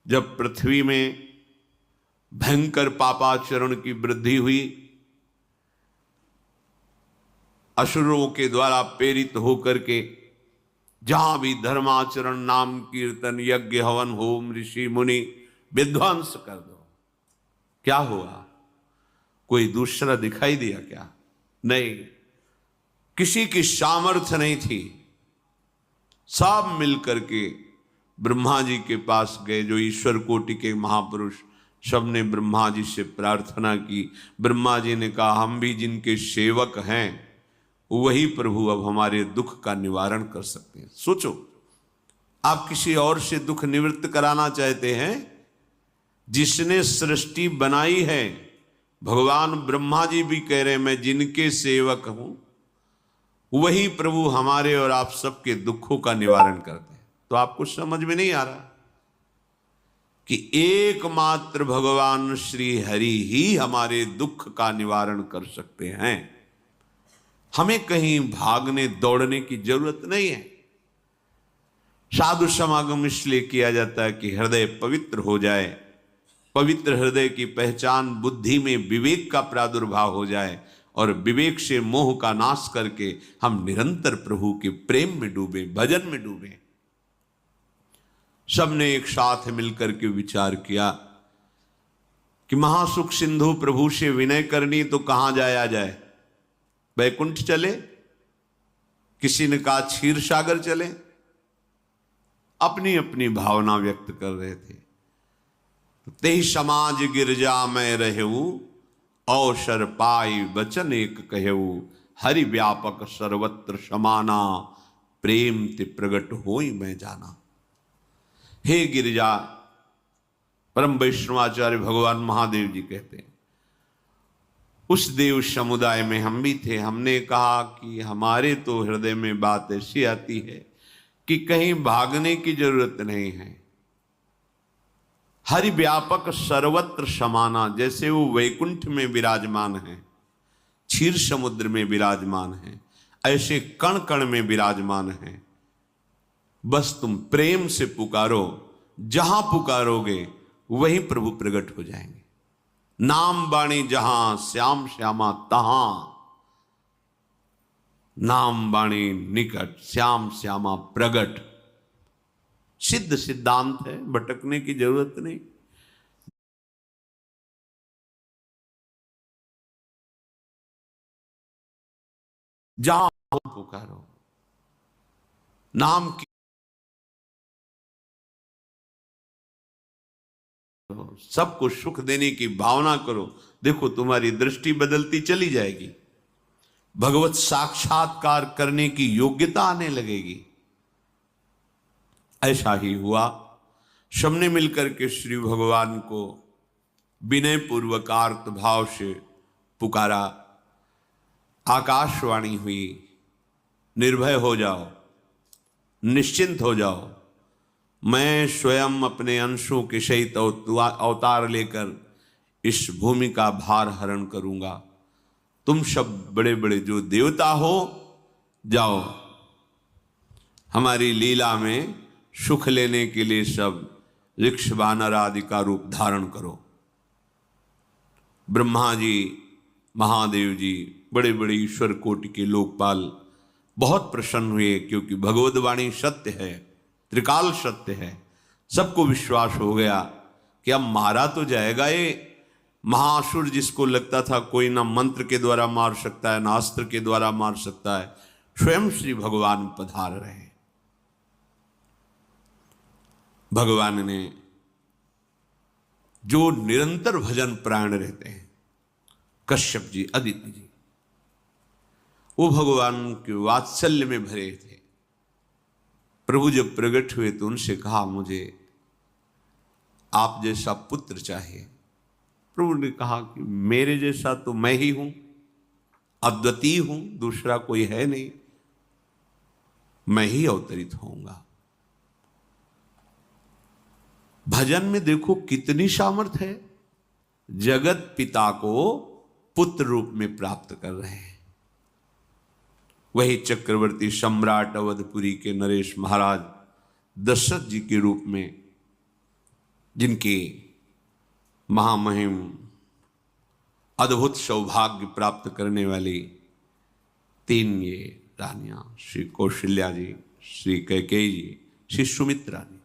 जब पृथ्वी में भयंकर पापाचरण की वृद्धि हुई, असुरों के द्वारा प्रेरित होकर के जहां भी धर्माचरण, नाम कीर्तन, यज्ञ, हवन, होम, ऋषि मुनि विध्वंस कर दो, क्या हुआ? कोई दूसरा दिखाई दिया क्या? नहीं, किसी की सामर्थ्य नहीं थी। सब मिलकर के ब्रह्मा जी के पास गए, जो ईश्वर कोटि के महापुरुष, सबने ब्रह्मा जी से प्रार्थना की। ब्रह्मा जी ने कहा, हम भी जिनके सेवक हैं वही प्रभु अब हमारे दुख का निवारण कर सकते हैं। सोचो, आप किसी और से दुख निवृत्त कराना चाहते हैं? जिसने सृष्टि बनाई है, भगवान ब्रह्मा जी भी कह रहे हैं मैं जिनके सेवक हूं, वही प्रभु हमारे और आप सबके दुखों का निवारण करते हैं। तो आपको समझ में नहीं आ रहा कि एकमात्र भगवान श्री हरि ही हमारे दुख का निवारण कर सकते हैं। हमें कहीं भागने दौड़ने की जरूरत नहीं है। साधु समागम इसलिए किया जाता है कि हृदय पवित्र हो जाए। पवित्र हृदय की पहचान बुद्धि में विवेक का प्रादुर्भाव हो जाए और विवेक से मोह का नाश करके हम निरंतर प्रभु के प्रेम में डूबे, भजन में डूबे। सबने एक साथ मिलकर के विचार किया कि महासुख सिंधु प्रभु से विनय करनी तो कहां जाया जाए? वैकुंठ चले, किसी ने कहा क्षीर सागर चले। अपनी अपनी भावना व्यक्त कर रहे थे। तेहि समाज गिरजा में रहू, अवसर पाई वचन एक कहू, हरि व्यापक सर्वत्र समाना, प्रेम ते प्रगट होई मैं जाना। हे गिरिजा, परम वैष्णवाचार्य भगवान महादेव जी कहते हैं, उस देव समुदाय में हम भी थे। हमने कहा कि हमारे तो हृदय में बात ऐसी आती है कि कहीं भागने की जरूरत नहीं है। हरि व्यापक सर्वत्र समाना, जैसे वो वैकुंठ में विराजमान है, क्षीर समुद्र में विराजमान है, ऐसे कण कण में विराजमान है। बस तुम प्रेम से पुकारो, जहां पुकारोगे वहीं प्रभु प्रकट हो जाएंगे। नाम बाणी जहां श्याम श्यामा तहां, नाम बाणी निकट श्याम श्यामा प्रगट। सिद्ध सिद्धांत है, भटकने की जरूरत नहीं। जहां पुकारो, नाम की सबको सुख देने की भावना करो। देखो तुम्हारी दृष्टि बदलती चली जाएगी, भगवत साक्षात्कार करने की योग्यता आने लगेगी। ऐसा ही हुआ। सबने मिलकर के श्री भगवान को विनय पूर्वक आर्त भाव से पुकारा। आकाशवाणी हुई, निर्भय हो जाओ, निश्चिंत हो जाओ, मैं स्वयं अपने अंशों के सहित अवतार लेकर इस भूमि का भार हरण करूंगा। तुम सब बड़े बड़े जो देवता हो, जाओ हमारी लीला में सुख लेने के लिए सब ऋक्ष वानर आदि का रूप धारण करो। ब्रह्मा जी, महादेव जी, बड़े बड़े ईश्वर कोटि के लोकपाल बहुत प्रसन्न हुए, क्योंकि भगवद वाणी सत्य है, त्रिकाल सत्य है। सबको विश्वास हो गया कि अब मारा तो जाएगा ये महासुर, जिसको लगता था कोई ना मंत्र के द्वारा मार सकता है ना अस्त्र के द्वारा मार सकता है। स्वयं श्री भगवान पधार रहे। भगवान ने जो निरंतर भजन प्राण रहते हैं, कश्यप जी, अदिति जी, वो भगवान के वात्सल्य में भरे थे। प्रभु जब प्रकट हुए तो उनसे कहा, मुझे आप जैसा पुत्र चाहिए। प्रभु ने कहा कि मेरे जैसा तो मैं ही हूं, अद्वितीय हूं, दूसरा कोई है नहीं, मैं ही अवतरित होऊंगा। भजन में देखो कितनी सामर्थ्य है। जगत पिता को पुत्र रूप में प्राप्त कर रहे हैं। वही चक्रवर्ती सम्राट अवधपुरी के नरेश महाराज दशरथ जी के रूप में जिनके महामहिम अद्भुत सौभाग्य प्राप्त करने वाली 3 ये रानियां, श्री कौशल्या जी, श्री कैकेयी जी, श्री सुमित्रा जी।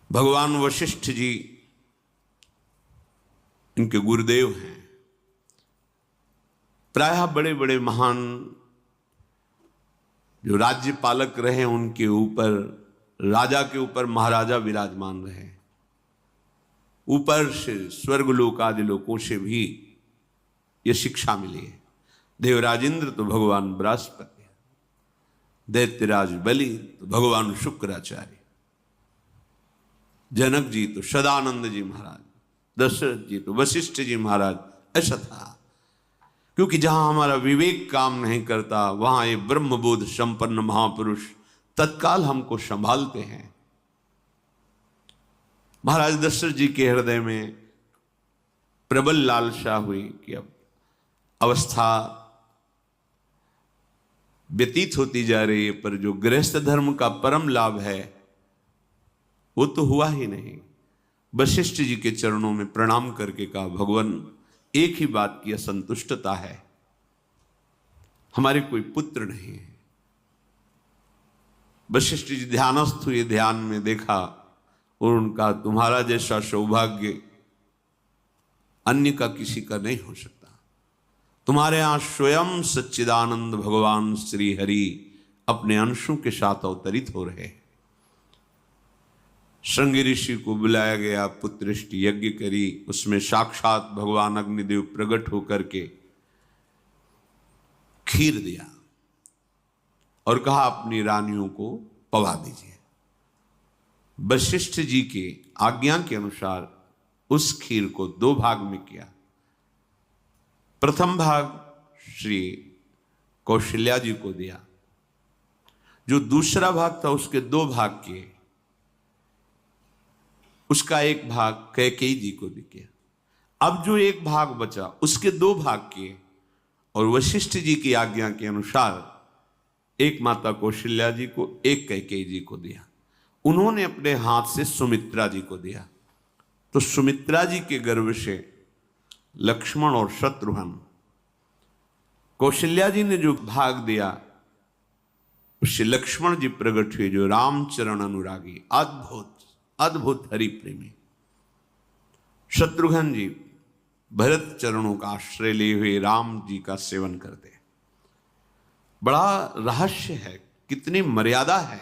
भगवान वशिष्ठ जी इनके गुरुदेव हैं। प्रायः बड़े बड़े महान जो राज्य पालक रहे उनके ऊपर, राजा के ऊपर महाराजा विराजमान रहे। ऊपर से स्वर्गलोक आदि लोकों से भी ये शिक्षा मिली है। देवराजेंद्र तो भगवान बृहस्पति, दैत्यराज बलि तो भगवान शुक्राचार्य, जनक जी तो सदानंद जी महाराज, दशरथ जी तो वशिष्ठ जी महाराज। ऐसा था क्योंकि जहां हमारा विवेक काम नहीं करता वहां ये ब्रह्मबोध संपन्न महापुरुष तत्काल हमको संभालते हैं। महाराज दशरथ जी के हृदय में प्रबल लालसा हुई कि अब अवस्था व्यतीत होती जा रही है, पर जो गृहस्थ धर्म का परम लाभ है वो तो हुआ ही नहीं। वशिष्ठ जी के चरणों में प्रणाम करके कहा, भगवान एक ही बात की असंतुष्टता है, हमारे कोई पुत्र नहीं है। वशिष्ठ जी ध्यानस्थ हुए, ध्यान में देखा और उनका, तुम्हारा जैसा सौभाग्य अन्य का किसी का नहीं हो सकता। तुम्हारे यहां स्वयं सच्चिदानंद भगवान श्री हरि अपने अंशों के साथ अवतरित हो रहे हैं। श्रृंगी ऋषि को बुलाया गया, पुत्रष्टि यज्ञ करी, उसमें साक्षात भगवान अग्निदेव प्रकट होकर के खीर दिया और कहा अपनी रानियों को पवा दीजिए। वशिष्ठ जी के आज्ञा के अनुसार उस खीर को 2 भाग में किया। प्रथम भाग श्री कौशल्या जी को दिया, जो दूसरा भाग था उसके 2 भाग किए, उसका 1 भाग कैकेयी जी को दिया। अब जो 1 भाग बचा उसके 2 भाग किए और वशिष्ठ जी की आज्ञा के अनुसार 1 माता कौशल्या जी को, 1 कैकेयी जी को दिया। उन्होंने अपने हाथ से सुमित्रा जी को दिया। तो सुमित्रा जी के गर्भ से लक्ष्मण और शत्रुघ्न, कौशल्या जी ने जो भाग दिया उससे लक्ष्मण जी प्रकट हुए, जो रामचरण अनुरागी, अद्भुत अद्भुत हरि प्रेमी। शत्रुघ्न जी भरत चरणों का आश्रय लिए हुए राम जी का सेवन करते। बड़ा रहस्य है, कितनी मर्यादा है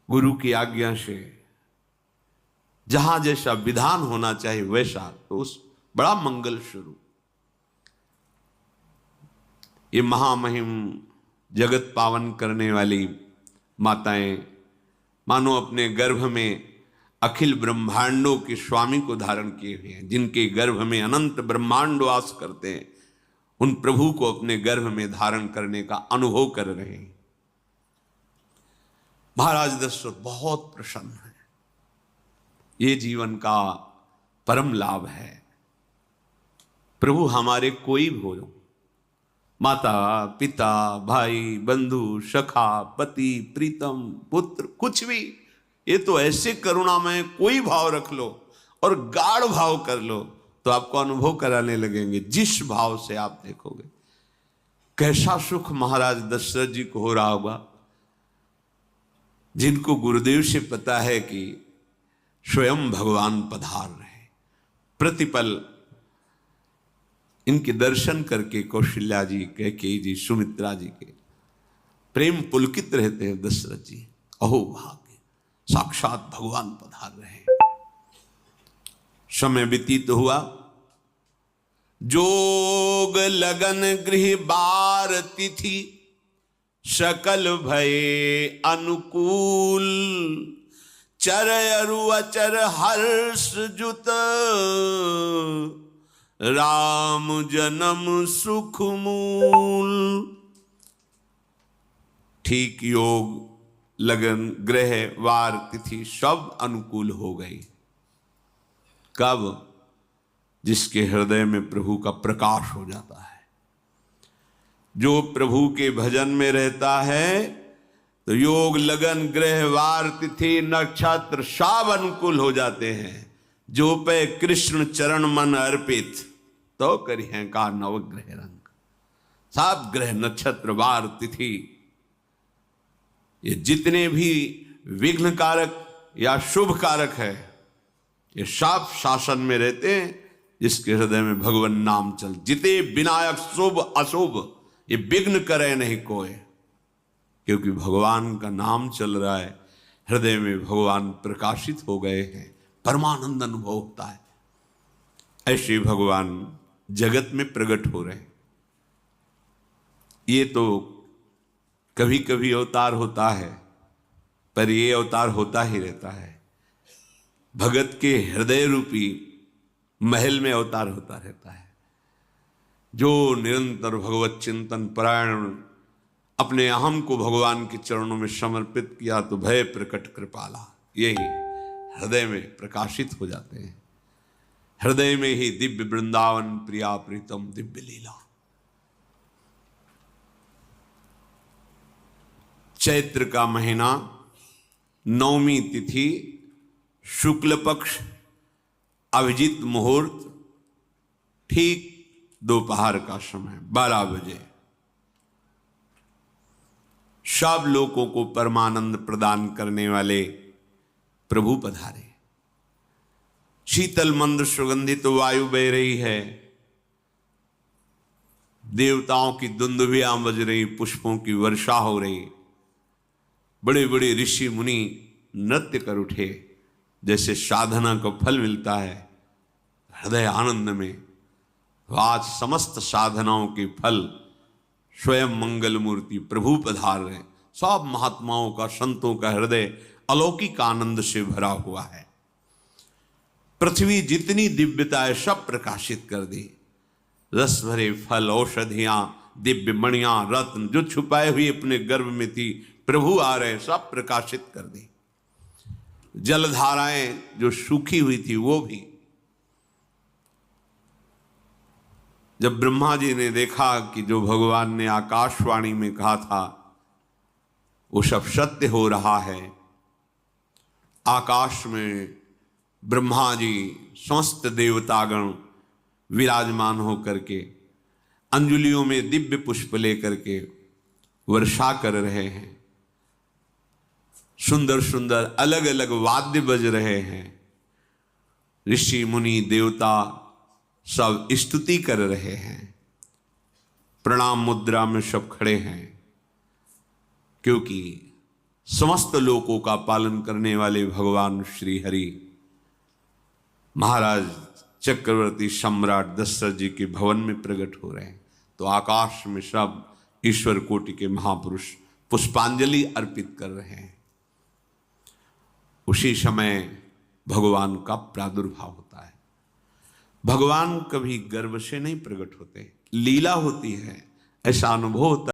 गुरु की आज्ञा से। जहां जैसा विधान होना चाहिए वैसा, तो उस बड़ा मंगल स्वरूप ये महामहिम जगत पावन करने वाली माताएं मानो अपने गर्भ में अखिल ब्रह्मांडों के स्वामी को धारण किए हुए हैं। जिनके गर्भ में अनंत ब्रह्मांड वास करते हैं, उन प्रभु को अपने गर्भ में धारण करने का अनुभव कर रहे हैं। महाराज दशरथ बहुत प्रसन्न है। ये जीवन का परम लाभ है। प्रभु हमारे कोई भी हो, माता पिता भाई बंधु सखा पति प्रीतम पुत्र, कुछ भी, ये तो ऐसे करुणामय कोई भाव रख लो और गाढ़ भाव कर लो तो आपको अनुभव कराने लगेंगे। जिस भाव से आप देखोगे कैसा सुख महाराज दशरथ जी को हो रहा होगा, जिनको गुरुदेव से पता है कि स्वयं भगवान पधार रहे। प्रतिपल इनके दर्शन करके कौशल्या जी, कैकेयी जी, सुमित्रा जी के प्रेम पुलकित रहते हैं। दशरथ जी, अहो भाग्य, साक्षात भगवान पधार रहे। समय व्यतीत हुआ, जोग लगन गृह बार तिथि, सकल भये अनुकूल, चर अरु अचर हर्ष जुत, राम जन्म सुख मूल। ठीक योग लगन ग्रह वार तिथि सब अनुकूल हो गई। कब? जिसके हृदय में प्रभु का प्रकाश हो जाता है। जो प्रभु के भजन में रहता है तो योग लगन ग्रह वार तिथि नक्षत्र सब अनुकूल हो जाते हैं। जो पे कृष्ण चरण मन अर्पित तो करी है का नवग्रह रंग। सब ग्रह नक्षत्र वार तिथि ये जितने भी विघ्न कारक या शुभ कारक है ये सब शासन में रहते हैं। जिसके हृदय में भगवान नाम चल जिते विनायक शुभ अशुभ ये विघ्न करे नहीं कोई, क्योंकि भगवान का नाम चल रहा है, हृदय में भगवान प्रकाशित हो गए हैं, परमानंद अनुभव होता है। ऐसे भगवान जगत में प्रकट हो रहे हैं। ये तो कभी कभी अवतार होता है, पर ये अवतार होता ही रहता है। भगत के हृदय रूपी महल में अवतार होता रहता है। जो निरंतर भगवत चिंतन परायण अपने अहम को भगवान के चरणों में समर्पित किया तो भय प्रकट कृपाला यही हृदय में प्रकाशित हो जाते हैं। हृदय में ही दिव्य वृंदावन प्रिया प्रीतम दिव्य लीला। चैत्र का महीना, नवमी तिथि, शुक्ल पक्ष, अभिजीत मुहूर्त, ठीक दोपहर का समय 12 बजे। सब लोगों को परमानंद प्रदान करने वाले प्रभु पधारे। शीतल मंद सुगंधित वायु बह रही है, देवताओं की दुंदुभियां बज रही, पुष्पों की वर्षा हो रही। बड़े बड़े ऋषि मुनि नृत्य कर उठे। जैसे साधना को फल मिलता है हृदय आनंद में, आज समस्त साधनाओं के फल स्वयं मंगल मूर्ति प्रभु पधार रहे। सब महात्माओं का, संतों का हृदय अलौकिक आनंद से भरा हुआ है। पृथ्वी जितनी दिव्यता है सब प्रकाशित कर दी। रस भरे फल, औषधियां, दिव्य मणियां, रत्न जो छुपाए हुए अपने गर्भ में थी प्रभु आ रहे, सब प्रकाशित कर दी। जलधाराएं जो सूखी हुई थी वो भी। जब ब्रह्मा जी ने देखा कि जो भगवान ने आकाशवाणी में कहा था वो सब सत्य हो रहा है, आकाश में ब्रह्मा जी समस्त देवतागण विराजमान होकर के अंजलियों में दिव्य पुष्प लेकर के वर्षा कर रहे हैं। सुंदर सुंदर अलग अलग वाद्य बज रहे हैं। ऋषि मुनि देवता सब स्तुति कर रहे हैं। प्रणाम मुद्रा में सब खड़े हैं, क्योंकि समस्त लोकों का पालन करने वाले भगवान श्री हरि महाराज चक्रवर्ती सम्राट दशरथ जी के भवन में प्रकट हो रहे हैं। तो आकाश में सब ईश्वर कोटि के महापुरुष पुष्पांजलि अर्पित कर रहे हैं। उसी समय भगवान का प्रादुर्भाव होता है। भगवान कभी गर्व से नहीं प्रकट होते, लीला होती है, ऐसा अनुभव होता है।